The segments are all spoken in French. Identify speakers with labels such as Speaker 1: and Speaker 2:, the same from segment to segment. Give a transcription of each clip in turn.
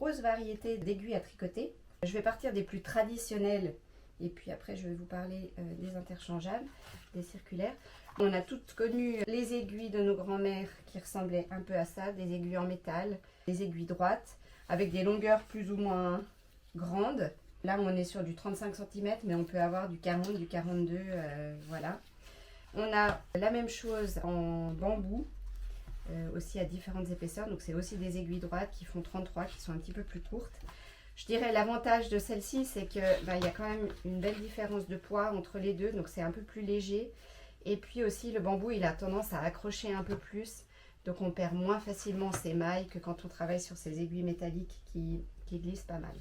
Speaker 1: grosse variété d'aiguilles à tricoter. Je vais partir des plus traditionnelles et puis après je vais vous parler des interchangeables, des circulaires. On a toutes connu les aiguilles de nos grands-mères qui ressemblaient un peu à ça, des aiguilles en métal, des aiguilles droites avec des longueurs plus ou moins grandes. Là on est sur du 35 cm mais on peut avoir du 40, du 42, voilà. On a la même chose en bambou, aussi à différentes épaisseurs, donc c'est aussi des aiguilles droites qui font 33, qui sont un petit peu plus courtes. Je dirais l'avantage de celle-ci, c'est que il y a quand même une belle différence de poids entre les deux, donc c'est un peu plus léger. Et puis aussi le bambou, il a tendance à accrocher un peu plus, donc on perd moins facilement ses mailles que quand on travaille sur ces aiguilles métalliques qui glissent pas mal.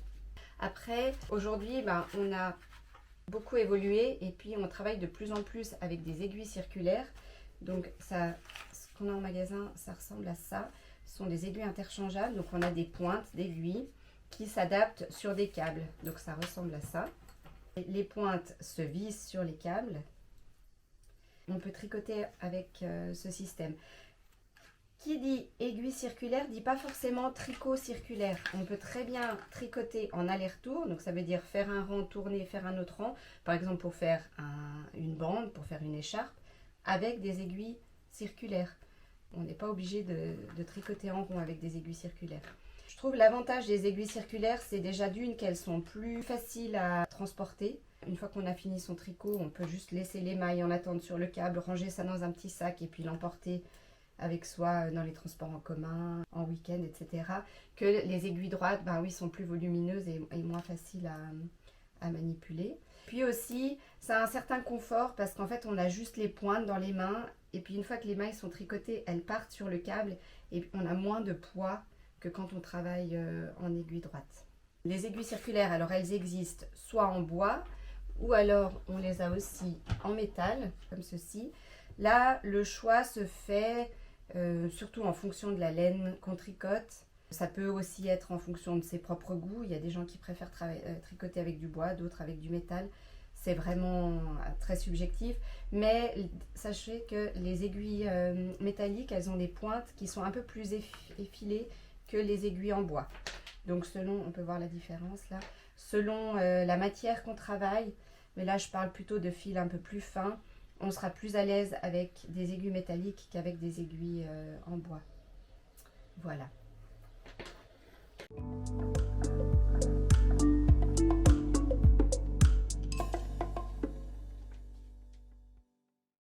Speaker 1: Après, aujourd'hui, on a beaucoup évolué et puis on travaille de plus en plus avec des aiguilles circulaires. Donc ça, ce qu'on a en magasin, ça ressemble à ça. Ce sont des aiguilles interchangeables, donc on a des pointes d'aiguilles qui s'adaptent sur des câbles. Donc ça ressemble à ça. Les pointes se vissent sur les câbles. On peut tricoter avec ce système. Qui dit aiguille circulaire dit pas forcément tricot circulaire. On peut très bien tricoter en aller-retour, donc ça veut dire faire un rang, tourner, faire un autre rang, par exemple pour faire une bande, pour faire une écharpe, avec des aiguilles circulaires. On n'est pas obligé de tricoter en rond avec des aiguilles circulaires. Je trouve l'avantage des aiguilles circulaires, c'est déjà d'une qu'elles sont plus faciles à transporter. Une fois qu'on a fini son tricot, on peut juste laisser les mailles en attente sur le câble, ranger ça dans un petit sac et puis l'emporter avec soi dans les transports en commun, en week-end, etc. Que les aiguilles droites, oui, sont plus volumineuses et moins faciles à manipuler. Puis aussi, ça a un certain confort parce qu'en fait, on a juste les pointes dans les mains et puis une fois que les mailles sont tricotées, elles partent sur le câble et on a moins de poids que quand on travaille en aiguille droite. Les aiguilles circulaires, alors elles existent soit en bois ou alors on les a aussi en métal, comme ceci. Là, le choix se fait surtout en fonction de la laine qu'on tricote. Ça peut aussi être en fonction de ses propres goûts. Il y a des gens qui préfèrent tricoter avec du bois, d'autres avec du métal. C'est vraiment très subjectif. Mais sachez que les aiguilles métalliques, elles ont des pointes qui sont un peu plus effilées que les aiguilles en bois. Donc selon, on peut voir la différence là, selon la matière qu'on travaille, mais là je parle plutôt de fils un peu plus fins, on sera plus à l'aise avec des aiguilles métalliques qu'avec des aiguilles en bois. Voilà.